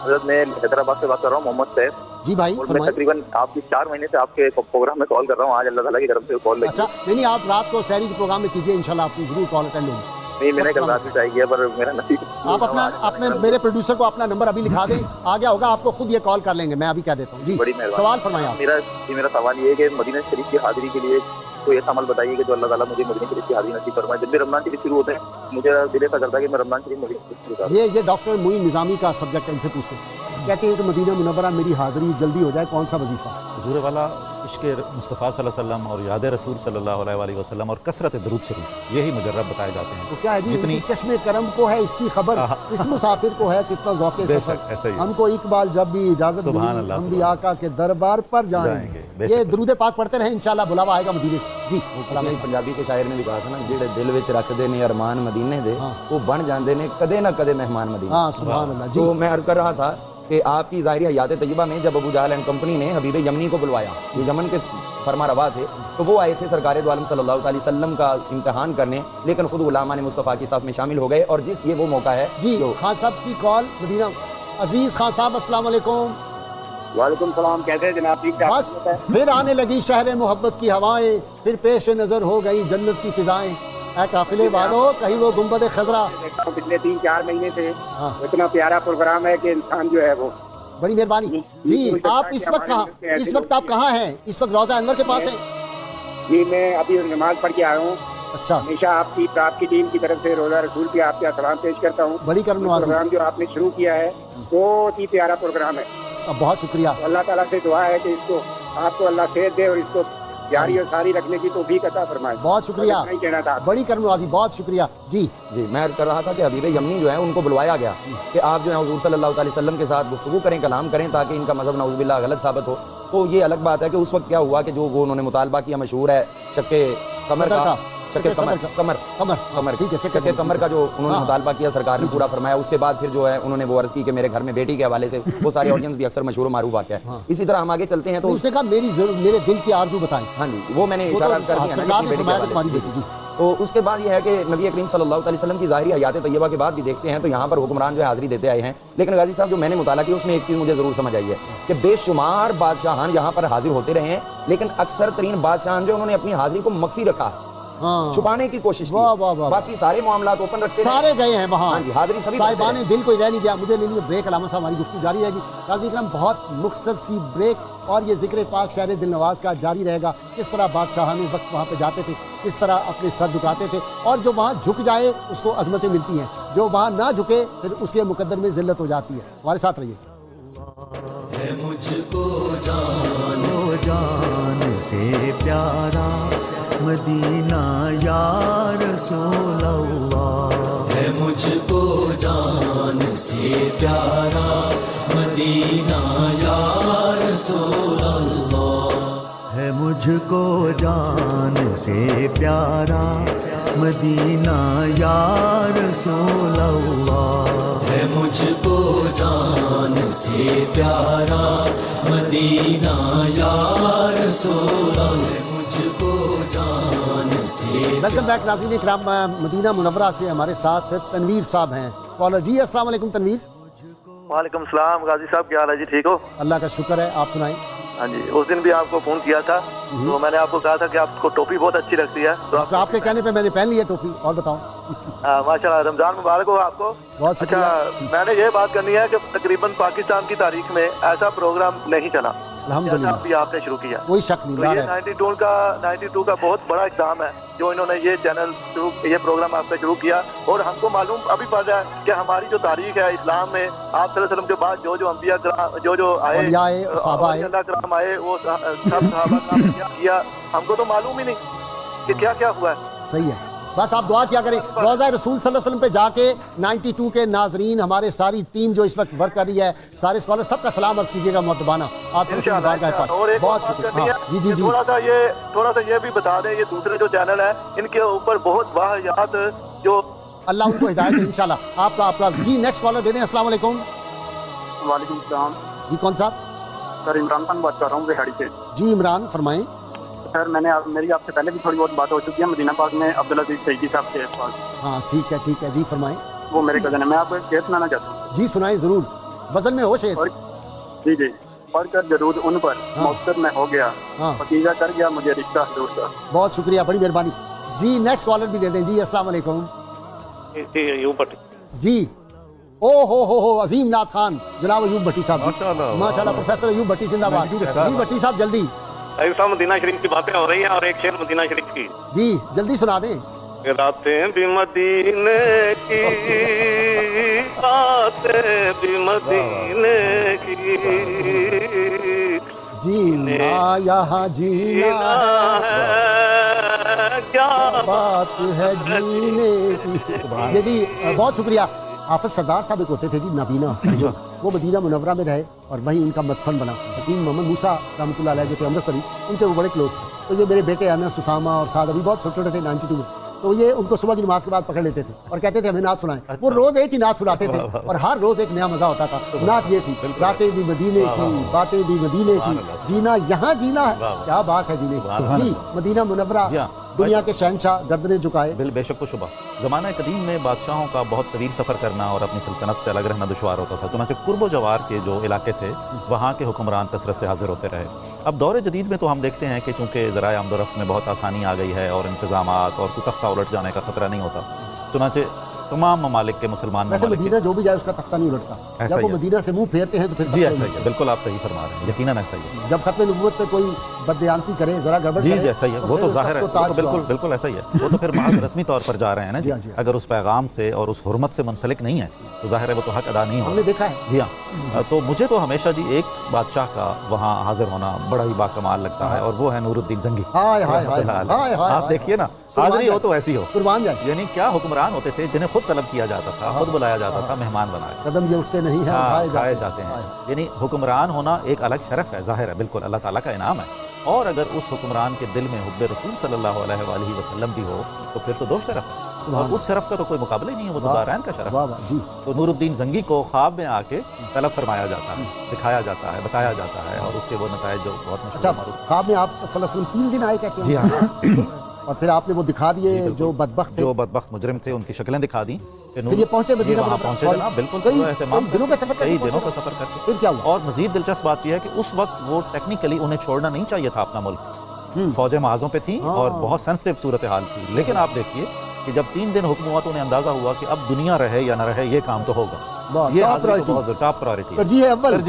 حضرت میں حیدرآباد سے بات کر رہا ہوں، محمد سیف۔ جی بھائی اور میں تقریباً آپ کی 4 مہینے سے آپ کے پروگرام میں کال کر رہا ہوں، آج اللہ تعالیٰ کی طرف سے کال لگی۔ اچھا نہیں آپ رات کو سحری کے پروگرام میں کیجیے، انشاءاللہ آپ کی ضرور کال اٹینڈ ہوگی۔ نہیں میں نے کل رات بھی ٹرائی کیا پر میرا نصیب۔ آپ اپنے میرے پروڈیوسر کو اپنا نمبر ابھی لکھا دیں، آ گیا ہوگا آپ کو خود یہ کال کر لیں گے، میں ابھی کہہ دیتا ہوں۔ جی بڑی مہربانی۔ سوال فرمائیں آپ۔ میرا سوال یہ ہے کہ مدینہ شریف کی حاضری کے لیے کوئی ایسا عمل بتائیے کہ جو اللہ تعالیٰ مجھے مدینہ شریف کی حاضری نصیب فرمائے۔ جب بھی رمضان شریف شروع ہوتے ہیں مجھے دل ایسا کرتا ہے کہ میں رمضان شریف مدینہ شریف شروع کروں۔ یہ ڈاکٹر معین نظامی کا سبجیکٹ ہے، ان سے پوچھتے ہیں، کہتے ہیں کہ مدینہ منورہ میری حاضری جلدی ہو جائے، کون سا وظیفہ؟ حضور والا عشق مصطفیٰ صلی اللہ علیہ وسلم اور یاد رسول صلی اللہ علیہ وآلہ وسلم اور کثرت درود شریف، یہی مجرب بتائے جاتے ہیں۔ تو کیا ہے جی، ان کی چشم کرم کو ہے اس کی خبر، اس مسافر کو ہے کتنا ذوق سفر، ہم کو اقبال جب بھی اجازت ملی ہم بھی آقا کے دربار پر جائیں گے۔ یہ درود پاک پڑھتے رہیں، انشاءاللہ بلاوا آئے گا مدینے سے۔ جی پنجابی کے شاعر نے بھی کہا تھا نا، جڑے دل وچ رکھ دے نے ارمان مدینے دے وہ بن جاندے نے کدے نہ کدے مہمان مدینے۔ ہاں سبحان اللہ۔ جی تو میں عرض کر رہا تھا کہ آپ کی ظاہری حیات طیبہ میں جب ابو جہل اینڈ کمپنی نے حبیب یمنی کو بلوایا، جو یمن کے فرما روا تھے، تو وہ آئے تھے سرکار دو عالم صلی اللہ علیہ وسلم کا امتحان کرنے، لیکن خود غلامان مصطفیٰ کی صف میں شامل ہو گئے، اور جس یہ وہ موقع ہے جی خان صاحب کی کال مدینہ۔ عزیز خان صاحب السلام علیکم۔ وعلیکم السلام، کیسے ہیں جناب؟ ٹھیک ٹھاک؟ بس پھر آنے لگی شہر محبت کی ہوائیں، پھر پیش نظر ہو گئی جنت کی فضائیں، اے قافلے والو کہیں وہ گنبد خضرا۔ پچھلے 3-4 مہینے سے اتنا پیارا پروگرام ہے کہ انسان جو ہے وہ، بڑی مہربانی جی۔ آپ اس وقت کہاں، اس وقت آپ کہاں ہیں؟ اس وقت روضہ انور کے پاس ہیں؟ جی میں ابھی نماز پڑھ کے آیا ہوں۔ اچھا، ہمیشہ آپ کی ٹیم کی طرف سے روزہ رسول پہ آپ کا سلام پیش کرتا ہوں۔ بڑی کرم نوازی، پروگرام جو آپ نے شروع کیا ہے بہت ہی پیارا پروگرام ہے، بہت شکریہ۔ اللہ تعالیٰ سے دعا ہے کہ اس کو آپ کو اللہ صحت دے اور اس کو جاری اور ساری رکھنے کی توفیق عطا فرمائے۔ بہت شکریہ، نہیں کہنا تھا، بڑی کرم نوازی، بہت شکریہ جی۔ جی میں عرض کر رہا تھا کہ حبیب یمنی جو ہے ان کو بلوایا گیا کہ آپ جو ہے حضور صلی اللہ علیہ وسلم کے ساتھ گفتگو کریں، کلام کریں، تاکہ ان کا مذہب نعوذ باللہ غلط ثابت ہو۔ تو یہ الگ بات ہے کہ اس وقت کیا ہوا کہ جو وہ انہوں نے مطالبہ کیا مشہور ہے شق کمر کا، شق کمر کا جو انہوں نے مطالبہ کیا سرکار نے پورا فرمایا۔ اس کے بعد پھر جو ہے انہوں نے وہ عرض کی کہ میرے گھر میں بیٹی کے حوالے سے وہ سارے آڈینس بھی اکثر مشہور و معروف واقع ہے۔ اسی طرح ہم آگے چلتے ہیں تو اس نے کہا میرے دل کی آرزو بتائیں۔ ہاں جی وہ میں نے اشارہ کر دیا سرکار نے فرمایا کہ تمہاری بیٹی جی۔ تو اس کے بعد یہ ہے کہ نبی کریم صلی اللہ علیہ وسلم کی ظاہری حیات طیبہ کے بعد بھی دیکھتے ہیں تو یہاں پر حکمران جو ہے حاضری دیتے آئے ہیں، لیکن غازی صاحب جو میں نے مطالعہ کیا اس میں ایک چیز مجھے ضرور سمجھ آئی ہے کہ بے شمار بادشاہان یہاں پر حاضر ہوتے رہے ہیں، لیکن اکثر ترین بادشاہان جو انہوں نے اپنی حاضری کو مخفی رکھا، چھپانے کی کوشش کی، باقی سارے معاملات اوپن رکھتے سارے گئے ہیں وہاں، حاضری سبھی صاحبان دل کوئی رہ نہیں گیا۔ مجھے لے لیے بریک، علامہ صاحب ہماری گفتگو جاری رہے گی۔ ناظرین اکرام بہت مختصر سی بریک، اور یہ ذکر پاک شہر دل نواز کا جاری رہے گا، کس طرح بادشاہان وقت وہاں پہ جاتے تھے، کس طرح اپنے سر جھکاتے تھے، اور جو وہاں جھک جائے اس کو عظمتیں ملتی ہیں، جو وہاں نہ جھکے پھر اس کے مقدر میں ذلت ہو جاتی ہے۔ ہمارے ساتھ رہیے۔ ہے مجھ کو جان سے پیارا مدینہ یا رسول اللہ، ہے مجھ کو جان سے پیارا مدینہ یا رسول اللہ، ہے مجھ کو جان سے پیارا مدینہ یا رسول اللہ، ہے مجھ کو جان سے پیارا مدینہ یا رسول اللہ، مجھ کو جان سے۔ ویلکم بیک ناظرین اکرام، مدینہ منورہ سے ہمارے ساتھ تنویر صاحب ہیں کالر جی۔ السلام علیکم تنویر۔ وعلیکم السلام غازی صاحب، کیا حال ہے جی؟ ٹھیک ہو؟ اللہ کا شکر ہے، آپ سنائیں۔ ہاں جی، اس دن بھی آپ کو فون کیا تھا تو میں نے آپ کو کہا تھا کہ آپ کو ٹوپی بہت اچھی لگتی ہے، تو آپ کے کہنے پہ میں نے پہن لی ہے ٹوپی۔ اور بتاؤں؟ ماشاء اللہ، رمضان مبارک ہو آپ کو۔ بہت شکریہ۔ اچھا، میں نے یہ بات کرنی ہے کہ تقریباً پاکستان کی تاریخ میں ایسا پروگرام نہیں چلا الحمدللہ، بھی آپ نے شروع کیا، کوئی شک نہیں۔ یہ 92 کا بہت بڑا اقدام ہے جو انہوں نے یہ چینل یہ پروگرام آپ نے شروع کیا، اور ہم کو معلوم ابھی پڑ رہا ہے کہ ہماری جو تاریخ ہے اسلام میں آپ صلی اللہ علیہ وسلم کے بعد جو انبیاء کرام جو آئے، صحابہ اللہ کرام آئے، وہ سب صحابہ کرام نے کیا کیا ہم کو تو معلوم ہی نہیں کہ کیا کیا ہوا ہے۔ صحیح ہے، بس آپ دعا کیا کریں۔ روضہ رسول صلی اللہ علیہ وسلم پہ جا کے 92 کے ناظرین، ہمارے ساری ٹیم جو اس وقت ورک کر رہی ہے، سارے اسکالر، سب کا سلام عرض کیجیے گا مؤدبانہ۔ آپ بہت شکریہ۔ جی جی جی، تھوڑا سا یہ بھی بتا دیں، یہ دوسرے جو چینل ہیں ان کے اوپر بہت واحد جو اللہ ان کو ہدایت ہے انشاءاللہ۔ آپ کا جی نیکسٹ کالر دے دیں۔ السلام علیکم۔ وعلیکم السلام جی کون صاحب؟ سر عمران خان بات کر رہا ہوں بہاڑی سے۔ جی عمران فرمائیں۔ سر میری آپ سے پہلے بھی تھوڑی بہت بات ہو چکی ہے مدینہ پاک میں عبدالعزیز سعیدی صاحب کے پاس۔ ہاں ٹھیک ہے جی فرمائیں۔ وہ میرے کزن ہے، میں آپ کو ایک شعر سنانا چاہتا ہوں۔ جی سنائیں ضرور، وزن میں ہو شعر۔ جی پڑھ کر درود ان پر مؤثر میں ہو گیا، ہاں پکیزہ کر گیا مجھے رشتہ حضور کا۔ بہت شکریہ، بڑی مہربانی جی۔ نیکسٹ کالر بھی دے دیں جی۔ السلام علیکم جی۔ ہو عظیم نعت خان جناب ایوب بھٹی صاحب، ماشاء اللہ پروفیسر ایوب بھٹی زندہ باد۔ جی بھٹی صاحب جلدی۔ مدینہ شریف کی باتیں ہو رہی ہیں اور ایک شعر مدینہ شریف کی جی جلدی سنا دیں۔ راتیں بھی مدینے کی، راتیں بھی مدینے کی، جینا یہاں جینا ہے کیا بات ہے جینے کی۔ جی بہت شکریہ۔ حافظ سردار صاحب ایک ہوتے تھے جی نابینا، جو وہ مدینہ منورہ میں رہے اور وہیں ان کا مدفن بنا۔ حکیم محمد موسیٰ رحمۃ اللہ علیہ جو تھے امرتسری، ان کے وہ بڑے کلوز تھے۔ تو یہ میرے بیٹے انس، اسامہ اور سعد ابھی بہت چھوٹے چھوٹے تھے 92 میں، تو یہ ان کو صبح کی نماز کے بعد پکڑ لیتے تھے اور کہتے تھے ہمیں نعت سنائیں. وہ روز ایک ہی نعت سناتے تھے اور ہر روز ایک نیا مزہ ہوتا تھا. نعت یہ تھی راتیں بھی مدینے کی باتیں بھی مدینے کی جینا یہاں جینا ہے. کیا بات ہے جینے کی. جی مدینہ منورہ دنیا کے شہنشاہ گردنیں جھکائے. بے شک و شبہ زمانہ قدیم میں بادشاہوں کا بہت طویل سفر کرنا اور اپنی سلطنت سے الگ رہنا دشوار ہوتا تھا. چنانچہ قرب و جوار کے جو علاقے تھے وہاں کے حکمران کثرت سے حاضر ہوتے رہے. اب دور جدید میں تو ہم دیکھتے ہیں کہ چونکہ ذرائع آمد و رفت میں بہت آسانی آ گئی ہے اور انتظامات اور کوئی تختہ الٹ جانے کا خطرہ نہیں ہوتا. چنانچہ تمام ممالک کے مسلمان ویسے مدینہ جو بھی جائے اس کا تختہ نہیں الٹتا. جب وہ مدینہ سے منہ پھیرتے ہیں تو پھر جی ایسا ہی ہے. بالکل آپ صحیح فرما رہے ہیں. یقیناً ایسا ہی ہے. جب ختم نبوت پہ کوئی بددیانتی کرے ذرا گڑبڑ کرے جی ایسا ہی ہے. وہ تو ظاہر ہے. بالکل ایسا ہی ہے. وہ تو پھر محض رسمی طور پر جا رہے ہیں نا جی. اگر اس پیغام سے اور اس حرمت سے منسلک نہیں ہے تو ظاہر ہے وہ تو حق ادا نہیں ہوگا. ہم نے دیکھا ہے. جی ہاں. تو مجھے تو ہمیشہ جی ایک بادشاہ کا وہاں حاضر ہونا بڑا ہی باکمال لگتا ہے اور وہ ہے نور الدین زنگی. آپ دیکھیے نا حاضری ہو تو ایسی ہو. قربان جائے. یعنی کیا حکمران ہوتے تھے جنہیں خود طلب کیا جاتا تھا خود بلایا جاتا تھا مہمان بنایا. قدم یہ اٹھتے نہیں ہیں اٹھائے جاتے ہیں. یعنی حکمران ہونا ایک الگ شرف ہے. ظاہر ہے بالکل اللہ تعالیٰ کا انعام ہے. اور اگر اس حکمران کے دل میں حب رسول صلی اللہ علیہ وآلہ وسلم بھی ہو تو پھر تو دو شرف ہے. اور اس شرف کا تو کوئی مقابلہ ہی نہیں ہے. وہ تو دارین کا شرف ہے. تو نور الدین زنگی کو خواب میں آ کے طلب فرمایا جاتا ہے دکھایا جاتا ہے بتایا جاتا ہے اور اس کے وہ نتائج جو بہت مشہور. خواب میں آپ صلی اللہ علیہ وسلم 3 دن آئے کہتے ہیں. جی ہاں. اور پھر آپ نے وہ دکھا دیے جو بدبخت مجرم تھے ان کی شکلیں دکھا دیں. پھر یہ پہنچے مدینہ وہاں پہنچے جناب. بالکل کئی دنوں کا سفر کئی دنوں کا سفر کرتے. پھر کیا ہوا؟ اور مزید دلچسپ بات یہ ہے کہ اس وقت وہ ٹیکنیکلی انہیں چھوڑنا نہیں چاہیے تھا اپنا ملک. فوجیں معاذوں پہ تھیں اور بہت سینسٹیو صورتحال تھی. لیکن آپ دیکھیے کہ جب 3 دن حکم ہوا تو انہیں اندازہ ہوا کہ اب دنیا رہے یا نہ رہے یہ کام تو ہوگا. یہ بہت ٹاپ پرائورٹی ہے. ترجیح اول.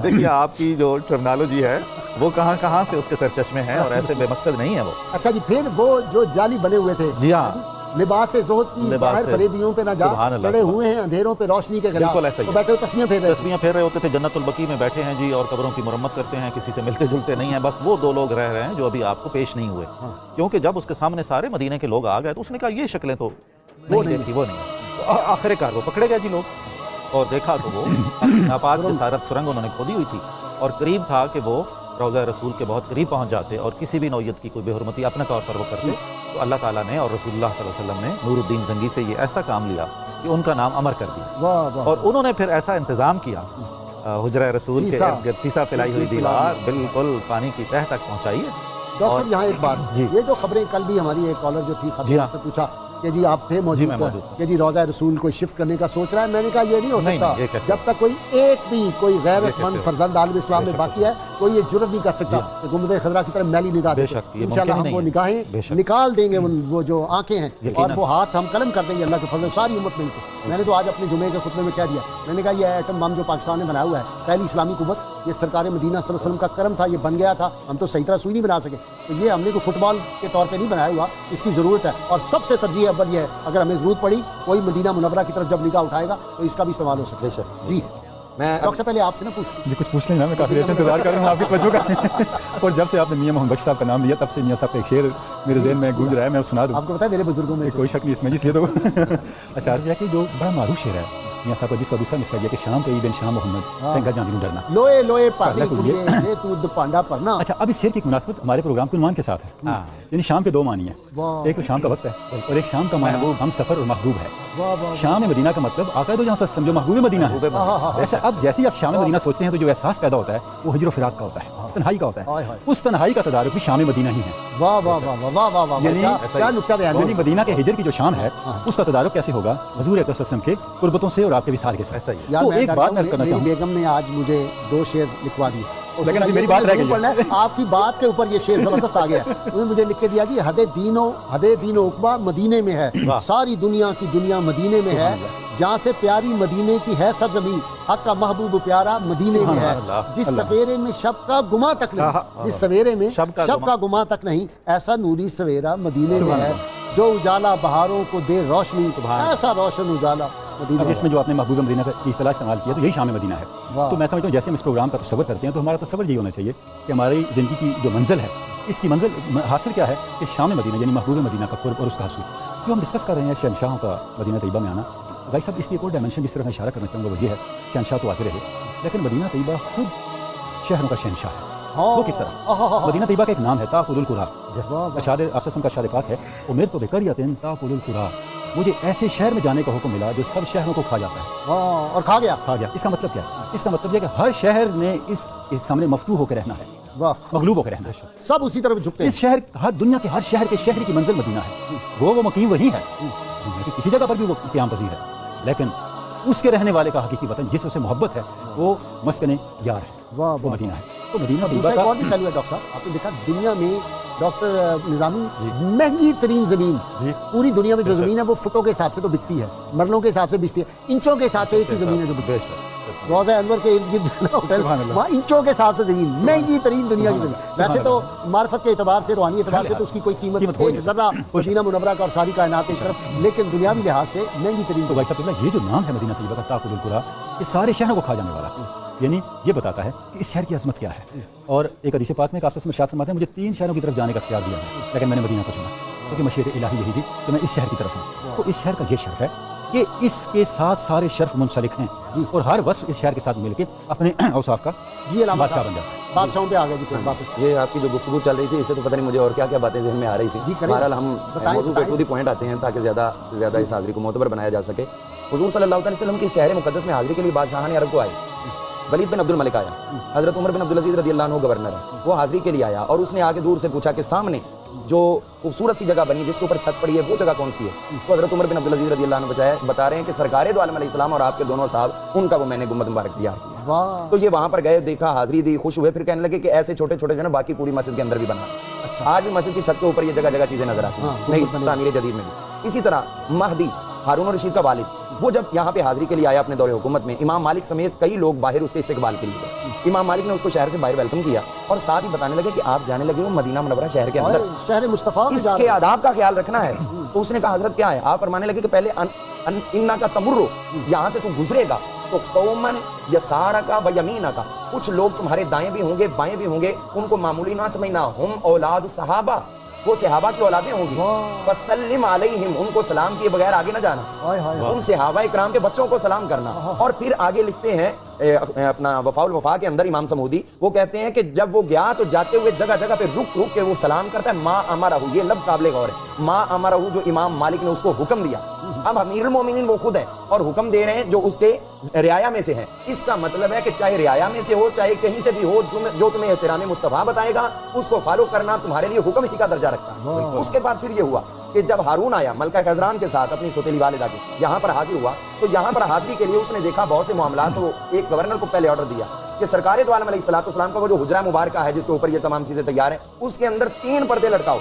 دیکھیے آپ کی جو ٹرمنالوجی ہے وہ کہاں سے اس کے سرچشمے ہیں اور ایسے بے مقصد نہیں ہے وہ. اچھا جی. پھر وہ جو جعلی بنے ہوئے تھے جی ہاں لباس زہد کی ظاہر فریبیوں پہ نہ جا چڑھے ہوئے ہیں اندھیروں پہ روشنی کے خلاف. بیٹھے تسمیاں پھیر رہے ہوتے تھے. جنت البقیع میں بیٹھے ہیں جی اور قبروں کی مرمت کرتے ہیں. کسی سے ملتے جلتے نہیں ہیں. بس وہ 2 لوگ رہ رہے ہیں جو ابھی آپ کو پیش نہیں ہوئے. کیونکہ جب اس کے سامنے سارے مدینے کے لوگ آ گئے تو اس نے کہا یہ شکلیں تو وہ نہیں. آخر کار وہ پکڑے گئے جی لوگ. اور دیکھا تو وہ ناپاک جسارت سرنگ انہوں نے کھودی ہوئی تھی اور قریب تھا کہ وہ روضہ رسول کے بہت قریب پہنچ جاتے اور کسی بھی نوعیت کی کوئی بے حرمتی اپنے طور پر وہ کرتے. تو اللہ تعالیٰ نے اور رسول اللہ صلی اللہ علیہ وسلم نے نور الدین زنگی سے یہ ایسا کام لیا کہ ان کا نام امر کر دیا. اور انہوں نے پھر ایسا انتظام کیا حجرہ رسول کے ارد گرد سیسا پھیلائی ہوئی دیوار بالکل پانی کی تہہ تک پہنچائی ہے. ڈاکٹر صاحب یہاں ایک بات یہ جو خبریں کل بھی ہماری ایک کالر جو تھی خبریں سے پوچھا کہ جی آپ تھے موجود کہ جی روضہ رسول کوئی شفٹ کرنے کا سوچ رہا ہے. میں نے کہا یہ نہیں ہو سکتا جب تک کوئی غیرت مند فرزند عالم اسلام میں باقی ہے کوئی یہ جرت نہیں کر سکتا کہ گنبد خضرا کی طرح میلی نگاہ دے. انشاءاللہ ہم وہ نگاہیں نکال دیں گے. وہ جو آنکھیں ہیں اور وہ ہاتھ ہم قلم کر دیں گے اللہ کے فضل ساری امت مل کے. میں نے تو آج اپنے جمعے کے خطبے میں کہہ دیا. میں نے کہا یہ ایٹم بم جو پاکستان نے بنایا ہوا ہے پہلی اسلامی قوت یہ سرکار مدینہ صلی اللہ علیہ وسلم کا کرم تھا. یہ بن گیا تھا. ہم تو صحیح طرح سوئی نہیں بنا سکے. تو یہ ہم نے کوئی فٹ بال کے طور پہ نہیں بنایا ہوا. اس کی ضرورت ہے اور سب سے ترجیح اول یہ ہے اگر ہمیں ضرورت پڑی کوئی مدینہ منورہ کی طرف جب نگاہ اٹھائے گا تو اس کا بھی استعمال ہو سکتا ہے. جی میں ڈاکٹر سے پہلے آپ سے نہ پوچھ کچھ پوچھ لیں نا. میں کافی دیر سے انتظار کر رہا ہوں آپ کی توجہ کا. اور جب سے آپ نے میاں محمد بخش صاحب کا نام لیا تب سے میاں صاحب کا ایک شعر میرے ذہن میں گونج رہا ہے. میں سنا دوں. آپ کو پتا ہے میرے بزرگوں میں کوئی شک نہیں اس میں جس لیے تو اچھا عرض ہے کہ جو بڑا معروف شعر ہے میاں صاحب کا جس کا دوسرا حصہ یہ کہ شام پہ عید شام محمد تنگا جان دوں ڈرنا لوئے لوئے پاڑی کڑیے تو دپانڈا پڑنا. اچھا اب اس شعر کی مناسبت ہمارے پروگرام کے عنوان کے ساتھ ہے. یعنی شام کے 2 معنی ہیں. ایک تو شام کا وقت ہے اور ایک شام کا معنی ہم سفر اور محبوب ہے. شام مدینہ کا مطلب آقا دو جہاں سے جو محبوب مدینہ ہے. اچھا اب جیسے ہی آپ شام مدینہ سوچتے ہیں تو جو احساس پیدا ہوتا ہے وہ ہجر و فراق کا ہوتا ہے تنہائی کا ہوتا ہے. اس تنہائی کا تدارک بھی شام مدینہ ہی ہے. واہ واہ واہ واہ واہ واہ. یعنی کیا نکتہ بیان ہے. یعنی مدینہ کے ہجر کی جو شان ہے اس کا تدارک کیسے ہوگا حضور اکرم صلی اللہ علیہ وسلم کے قربتوں سے اور آپ کے وصال کے ساتھ. تو ایک بات میں عرض کرنا چاہوں بیگم نے آج مجھے 2 شعر لکھوا دیے. لیکن ابھی میری بات رہ گئی ہے. آپ کی بات کے اوپر یہ شعر زبردست آ گیا ہے. انہوں نے مجھے لکھ کے دیا جی حد دین و عقبہ مدینے میں ہے. ساری دنیا کی دنیا مدینے میں ہے. جہاں سے پیاری مدینے کی ہے سرزمین حق کا محبوب پیارا مدینے میں ہے. جس سویرے میں شب کا گما تک نہیں جس سویرے میں شب کا گما تک نہیں ایسا نوری سویرا مدینے میں ہے. جو اجالا بہاروں کو دے روشنی ایسا روشن اجالا مدینہ. اب اس میں جو آپ نے محبوب مدینہ کی اصطلاح استعمال کیا تو یہی شام مدینہ ہے. تو میں سمجھتا ہوں جیسے ہم اس پروگرام کا تصور کرتے ہیں تو ہمارا تصور یہی ہونا چاہیے کہ ہماری زندگی کی جو منزل ہے اس کی منزل حاصل کیا ہے کہ شام مدینہ یعنی محبوب مدینہ کا قرب اور اس کا حصول. جو ہم ڈسکس کر رہے ہیں شہنشاہوں کا مدینہ طیبہ میں آنا بھائی صاحب اس کی ایک اور ڈائمنشن جس طرح میں اشارہ کرنا چاہوں گا وہ یہ ہے شہنشاہ تو آتے رہے لیکن مدینہ طیبہ خود شہروں کا شہنشاہ ہے. وہ کس طرح؟ مدینہ طیبہ کا ایک نام ہے تاخذ القریٰ ارشاد آپ وسلم کا ارشاد پاک ہے امرت بقریۃ تاکل القری، مجھے ایسے شہر میں جانے کا حکم ملا جو سب شہروں کو کھا جاتا ہے. اور کھا گیا. اس کا مطلب کیا ہے؟ اس کا مطلب یہ کہ ہر شہر نے اس کے سامنے مفتوح ہو کے رہنا ہے، مغلوب ہو کے رہنا ہے، سب اسی طرف جھکتے ہیں. اس شہر ہر دنیا کے ہر شہر کے شہری کی منزل مدینہ ہے. وہ مقیم وہی ہے، دنیا کی کسی جگہ پر بھی وہ قیام پذیر ہے، لیکن اس کے رہنے والے کا حقیقی وطن جس سے محبت ہے وہ مسکن یار ہے، وہ مدینہ ہے. تو مدینہ دوسرا ایک اور بھی پہلو ہے ڈاکٹر صاحب، آپ نے دیکھا دنیا میں ڈاکٹر نظامی مہنگی ترین زمین پوری دنیا میں جو زمین ہے وہ فٹوں کے حساب سے تو بکتی ہے، مرلوں کے حساب سے بکتی ہے، انچوں کے حساب سے ایک ہی زمین ہے جو بکتی ہے. روضہ انور کے ارد گرد ہوٹل وہاں انچوں کے حساب سے زمین مہنگی ترین دنیا کی زمین. ویسے تو معرفت کے اعتبار سے روحانی اعتبار سے تو اس کی کوئی قیمت ایک ذرہ مدینہ منورہ کا اور ساری کائنات ایک طرف، لیکن دنیاوی لحاظ سے مہنگی ترین. تو بھائی صاحب یہ جو نام ہے مدینہ طیبہ کا تاکل القری، یہ سارے شہروں کو کھا جانے والا ہے، یعنی یہ بتاتا ہے کہ اس شہر کی عظمت کیا ہے. اور ایک حدیث پاک میں آپ سے ارشاد فرماتے ہیں مجھے 3 شہروں کی طرف جانے کا اختیار دیا ہے لیکن میں نے مدینہ کو چنا کیونکہ مشیت الہی یہی تھی کہ میں اس شہر کی طرف ہوں. تو اس شہر کا یہ شرف ہے کہ اس کے ساتھ سارے شرف منسلک ہیں اور ہر وصف اس شہر کے ساتھ مل کے اپنے اوصاف کا بادشاہ بن جاتا ہے. بادشاہوں پہ آ گئے جی واپس. یہ آپ کی جو گفتگو چل رہی تھی اس سے تو پتہ نہیں مجھے اور کیا کیا باتیں ذہن میں آ رہی تھی. بہرحال ہم موضوع پہ ٹو دی پوائنٹ آتے ہیں تاکہ زیادہ سے زیادہ اس حاضری کو معتبر بنایا جا سکے. حضور صلی اللہ علیہ وسلم کی شہر مقدس میں حاضری کے لیے بادشاہان عرب کو آئے. ولید بن عبد الملک آیا، حضرت عمر بن عبدالعزیز رضی اللہ عنہ گورنر ہے، وہ حاضری کے لیے آیا اور اس نے آگے دور سے پوچھا کہ سامنے جو خوبصورت سی جگہ بنی جس کے اوپر چھت پڑی ہے وہ جگہ کون سی ہے؟ تو حضرت عمر بن عبدالعزیز رضی اللہ عنہ بتا رہے ہیں کہ سرکار دو عالم علیہ السلام اور آپ کے دونوں صاحب ان کا وہ میں نے گنبد مبارک تیار کیا. تو یہ وہاں پر گئے، دیکھا، حاضری دی، خوش ہوئے، پھر کہنے لگے کہ ایسے چھوٹے چھوٹے جو نا باقی پوری مسجد کے اندر بھی بنا. آج بھی مسجد کی چھت کے اوپر یہ جگہ جگہ چیزیں نظر آتی ہیں، نہیں تعمیر جدید میں بھی. اسی طرح مہدی ہارون الرشید کا والد وہ جب یہاں پہ حاضری کے لیے آیا اپنے دور حکومت میں، امام مالک سمیت کئی لوگ باہر اس کے استقبال کے لیے گئے. امام مالک نے اس کو شہر سے باہر ویلکم کیا اور ساتھ ہی بتانے لگے کہ آپ جانے لگے ہو مدینہ منورہ شہر کے اندر، شہر مصطفیٰ، اس کے آداب کا خیال رکھنا ہے. تو اس نے کہا حضرت کیا ہے؟ آپ فرمانے لگے کہ پہلے انا کا تمرو، یہاں سے تو گزرے گا تو قومن یسارا کا و یمینا کا، کچھ لوگ تمہارے دائیں بھی ہوں گے بائیں بھی ہوں گے، ان کو معمولی نہ سمجھنا، ہم اولاد صحابہ، وہ صحابہ کی اولادیں ہوں گی. فسلم علیہم، ان کو سلام کیے بغیر آگے نہ جانا، ان صحابہ اکرام کے بچوں کو سلام کرنا. اور پھر آگے لکھتے ہیں اپنا وفاء الوفا کے اندر امام سمودی وہ کہتے ہیں کہ جب وہ گیا تو جاتے ہوئے جگہ جگہ پہ رک رک کے وہ سلام کرتا ہے. ما امرہ، یہ لفظ قابل غور ہے، ما امرہ، جو امام مالک نے اس کو حکم دیا. اب امیر المومنین وہ خود ہے اور حکم دے رہے ہیں جو اس کے رعایا میں سے ہیں. اس کا مطلب ہے کہ چاہے رعایا میں سے ہو چاہے کہیں سے بھی ہو، جو تمہیں احترام مصطفیٰ بتائے گا اس کو فالو کرنا تمہارے لیے حکم ہی کا درجہ رکھتا ہے. اس کے بعد پھر یہ ہوا کہ جب ہارون آیا ملکہ خزران کے ساتھ اپنی سوتیلی والدہ کے یہاں پر حاضر ہوا تو یہاں پر حاضری کے لیے اس نے دیکھا بہت سے معاملات. تو ایک گورنر کو پہلے آرڈر دیا کہ سرکار دو عالم علیہ السلام کا وہ جو حجرہ مبارکہ ہے جس کے اوپر یہ تمام چیزیں تیار ہیں اس کے اندر 3 پردے لٹکاؤ.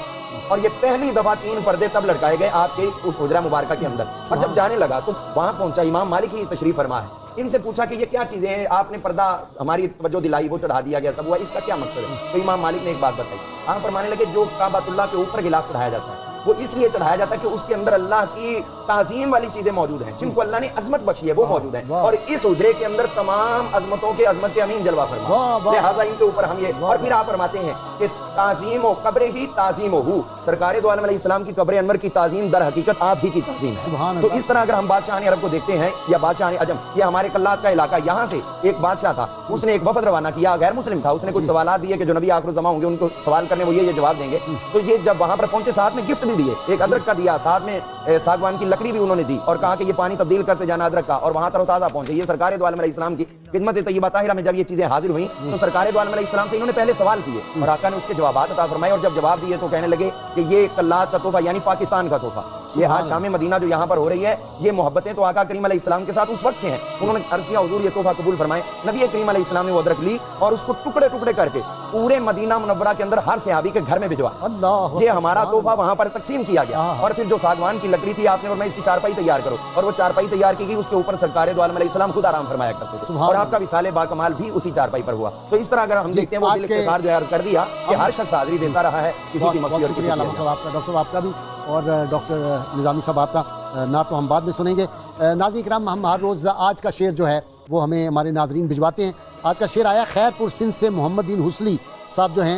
اور یہ پہلی دفعہ 3 پردے تب لٹکائے گئے آپ کے اس حجرہ مبارکہ کے اندر. اور جب جانے لگا تو وہاں پہنچا، امام مالک ہی تشریف فرما ہے. ان سے پوچھا کہ یہ کیا چیزیں ہیں، آپ نے پردہ ہماری توجہ دلائی وہ چڑھا دیا گیا سب ہوا، اس کا کیا مقصد ہے؟ تو امام مالک نے ایک بات بتائی. آپ فرمانے لگے جو کعبۃ اللہ کے اوپر غلاف چڑھایا جاتا ہے وہ اس لیے چڑھایا جاتا ہے کہ اس کے اندر اللہ کی تعظیم والی چیزیں موجود ہیں جن کو اللہ نے عظمت بخشی ہے وہ موجود ہیں. اور اس حجرے کے اندر تمام عظمتوں کے عظمت کے امین جلوہ فرما، لہٰذا ان کے اوپر ہم یہ. اور پھر آپ فرماتے ہیں کہ تعظیم و قبر ہی تعظیم ہو، سرکار دو عالم علیہ السلام کی قبر انور کی تعظیم در حقیقت آپ ہی کی تعظیم ہے. تو اس طرح اگر ہم بادشاہ عرب کو دیکھتے ہیں یا بادشاہ عجم، یہ ہمارے کلات کا علاقہ، یہاں سے ایک بادشاہ تھا، اس نے ایک وفد روانہ کیا، غیر مسلم تھا، اس نے کچھ سوالات دیے کہ جو نبی آخر الزمان ہوں گے ان کو سوال کرنے وہ یہ جواب دیں گے. تو یہ جب وہاں پر پہنچے ساتھ میں گفٹ بھی دیے، ایک ادرک کا دیا، ساتھ میں ساگوان کی لکڑی بھی انہوں نے دی اور کہا کہ یہ پانی تبدیل کرتے جانا ادرک کا. اور وہاں تر و تازہ پہنچے. یہ سرکار دو عالم علیہ السلام کی خدمت طیبہ طاہرہ میں جب یہ چیزیں حاضر ہوئیں تو سرکار دو عالم علیہ السلام سے انہوں نے پہلے سوال کیے اور آقا نے اس کے جوابات عطا فرمائے. اور جب جواب دیے تو کہنے لگے کہ یہ کلات کا تحفہ یعنی پاکستان کا تحفہ، یہ آج شام مدینہ جو یہاں پر ہو رہی ہے یہ محبتیں تو آقا کریم علیہ السلام کے ساتھ اس وقت سے ہیں. انہوں نے عرض کیا حضور یہ تحفہ قبول فرمائے. نبی کریم علیہ السلام نے وہ ادرک لی اور اس کو ٹکڑے ٹکڑے کر کے پورے مدینہ منورہ کے اندر ہر صحابی کے گھر میں بھجوا. یہ ہمارا تحفہ وہاں پر تقسیم کیا گیا. اور پھر جو ساگوان کی لکڑی تھی آپ نے فرمایا اس کی چارپائی تیار کرو اور وہ چارپائی تیار کی گئی. اس کے اوپر سرکار دو عالم علیہ السلام خود آرام فرمایا کرتے تھے اور آپ کا وصال با کمال بھی اسی چارپائی پر ہوا. تو اس طرح اگر ہم دیکھتے ہیں وہ باختصار جو ہے عرض کر دیا کہ ہر شخص حاضری دیتا رہا ہے کسی کی مغفرت اور کسی کی. ڈاکٹر صاحب آپ کا بھی اور ڈاکٹر نظامی صاحب آپ کا نہ تو ہم بعد میں سنیں گے. ناظرین کرام ہم ہر روز آج کا شعر جو ہے وہ ہمیں ہمارے ناظرین بھجواتے ہیں. آج کا شعر آیا خیر پور سندھ سے محمد دین حسلی صاحب جو ہیں